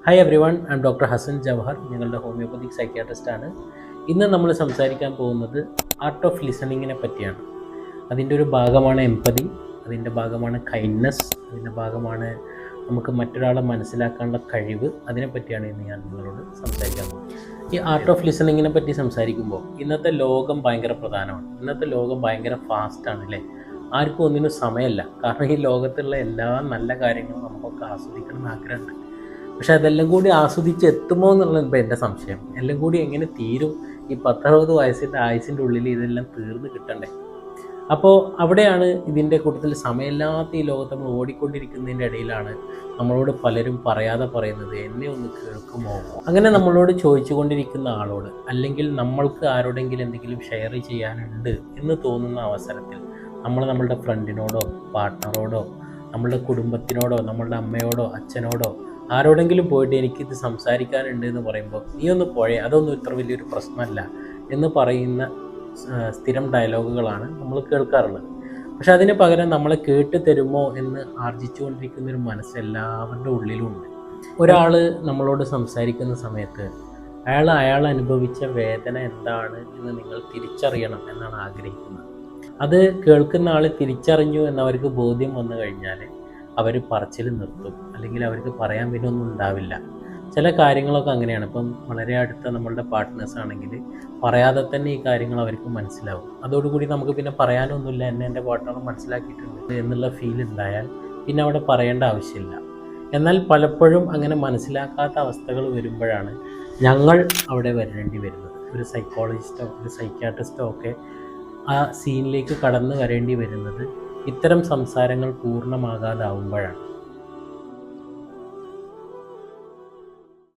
Hi everyone, I am doctor Hasan Jawahar, നിങ്ങളുടെ homeopathic സൈക്യാട്രിസ്റ്റാണ്. ഇന്ന് നമ്മൾ സംസാരിക്കാൻ പോകുന്നത് ആർട്ട് ഓഫ് ലിസണിങ്ങിനെ പറ്റിയാണ്. അതിൻ്റെ ഒരു ഭാഗമാണ് എംപതി, അതിൻ്റെ ഭാഗമാണ് കൈൻഡ്നെസ്, അതിൻ്റെ ഭാഗമാണ് നമുക്ക് മറ്റൊരാളെ മനസ്സിലാക്കാനുള്ള കഴിവ്. അതിനെപ്പറ്റിയാണ് ഇന്ന് ഞാൻ നിങ്ങളോട് സംസാരിക്കാൻ പോകുന്നത്. ഈ ആർട്ട് ഓഫ് ലിസണിങ്ങിനെ പറ്റി സംസാരിക്കുമ്പോൾ ഇന്നത്തെ ലോകം ഭയങ്കര പ്രധാനമാണ്. ഇന്നത്തെ ലോകം ഭയങ്കര ഫാസ്റ്റാണ് അല്ലേ? ആർക്കും ഒന്നിനും സമയമല്ല. കാരണം ഈ ലോകത്തുള്ള എല്ലാ നല്ല കാര്യങ്ങളും നമുക്കൊക്കെ ആസ്വദിക്കണം എന്ന് ആഗ്രഹമുണ്ട്. പക്ഷെ അതെല്ലാം കൂടി ആസ്വദിച്ച് എത്തുമോ എന്നുള്ളത് ഇപ്പോൾ എൻ്റെ സംശയം. എല്ലാം കൂടി എങ്ങനെ തീരും? ഈ 10-60 വയസ്സിൻ്റെ ആയുസിൻ്റെ ഉള്ളിൽ ഇതെല്ലാം തീർന്ന് കിട്ടണ്ടേ? അപ്പോൾ അവിടെയാണ് ഇതിൻ്റെ കൂട്ടത്തിൽ സമയമില്ലാത്ത ഈ ലോകത്ത് നമ്മൾ ഓടിക്കൊണ്ടിരിക്കുന്നതിൻ്റെ ഇടയിലാണ് നമ്മളോട് പലരും പറയാതെ പറയുന്നത്, എന്നെ ഒന്ന് കേൾക്കുമോ? അങ്ങനെ നമ്മളോട് ചോദിച്ചു കൊണ്ടിരിക്കുന്ന ആളോട്, അല്ലെങ്കിൽ നമ്മൾക്ക് ആരോടെങ്കിലും എന്തെങ്കിലും ഷെയർ ചെയ്യാനുണ്ട് എന്ന് തോന്നുന്ന അവസരത്തിൽ നമ്മളുടെ ഫ്രണ്ടിനോടോ പാർട്ട്ണറോടോ നമ്മളുടെ കുടുംബത്തിനോടോ നമ്മളുടെ അമ്മയോടോ അച്ഛനോടോ ആരോടെങ്കിലും പോയിട്ട് എനിക്കിത് സംസാരിക്കാനുണ്ട് എന്ന് പറയുമ്പോൾ, നീ ഒന്ന് പോഴേ, അതൊന്നും ഇത്ര വലിയൊരു പ്രശ്നമല്ല എന്ന് പറയുന്ന സ്ഥിരം ഡയലോഗുകളാണ് നമ്മൾ കേൾക്കാറുള്ളത്. പക്ഷെ അതിന് പകരം നമ്മളെ കേട്ട് തരുമോ എന്ന് ആർജിച്ചുകൊണ്ടിരിക്കുന്നൊരു മനസ്സ് എല്ലാവരുടെ ഉള്ളിലുമുണ്ട്. ഒരാൾ നമ്മളോട് സംസാരിക്കുന്ന സമയത്ത് അയാൾ അനുഭവിച്ച വേദന എന്താണ് എന്ന് നിങ്ങൾ തിരിച്ചറിയണം എന്നാണ് ആഗ്രഹിക്കുന്നത്. അത് കേൾക്കുന്ന ആൾ തിരിച്ചറിഞ്ഞു എന്നവർക്ക് ബോധ്യം വന്നു കഴിഞ്ഞാൽ അവർ പറച്ചിൽ നിർത്തും, അല്ലെങ്കിൽ അവർക്ക് പറയാൻ പിന്നെ ഒന്നും ഉണ്ടാവില്ല. ചില കാര്യങ്ങളൊക്കെ അങ്ങനെയാണ്. ഇപ്പം വളരെ അടുത്ത നമ്മളുടെ പാർട്ട്നേഴ്സ് ആണെങ്കിൽ പറയാതെ തന്നെ ഈ കാര്യങ്ങൾ അവർക്ക് മനസ്സിലാവും. അതോടുകൂടി നമുക്ക് പിന്നെ പറയാനൊന്നുമില്ല, എന്നെ എൻ്റെ പാർട്ട്ണർ മനസ്സിലാക്കിയിട്ടുണ്ട് എന്നുള്ള ഫീൽ ഉണ്ടായാൽ പിന്നെ അവിടെ പറയേണ്ട ആവശ്യമില്ല. എന്നാൽ പലപ്പോഴും അങ്ങനെ മനസ്സിലാക്കാത്ത അവസ്ഥകൾ വരുമ്പോഴാണ് ഞങ്ങൾ അവിടെ വരേണ്ടി വരുന്നത്. ഒരു സൈക്കോളജിസ്റ്റോ ഒരു സൈക്യാട്രിസ്റ്റോ ഒക്കെ ആ സീനിലേക്ക് കടന്നു വരേണ്ടി വരുന്നത് ഇത്തരം സംസാരങ്ങൾ പൂർണ്ണമാകാതാവുമ്പോഴാണ്.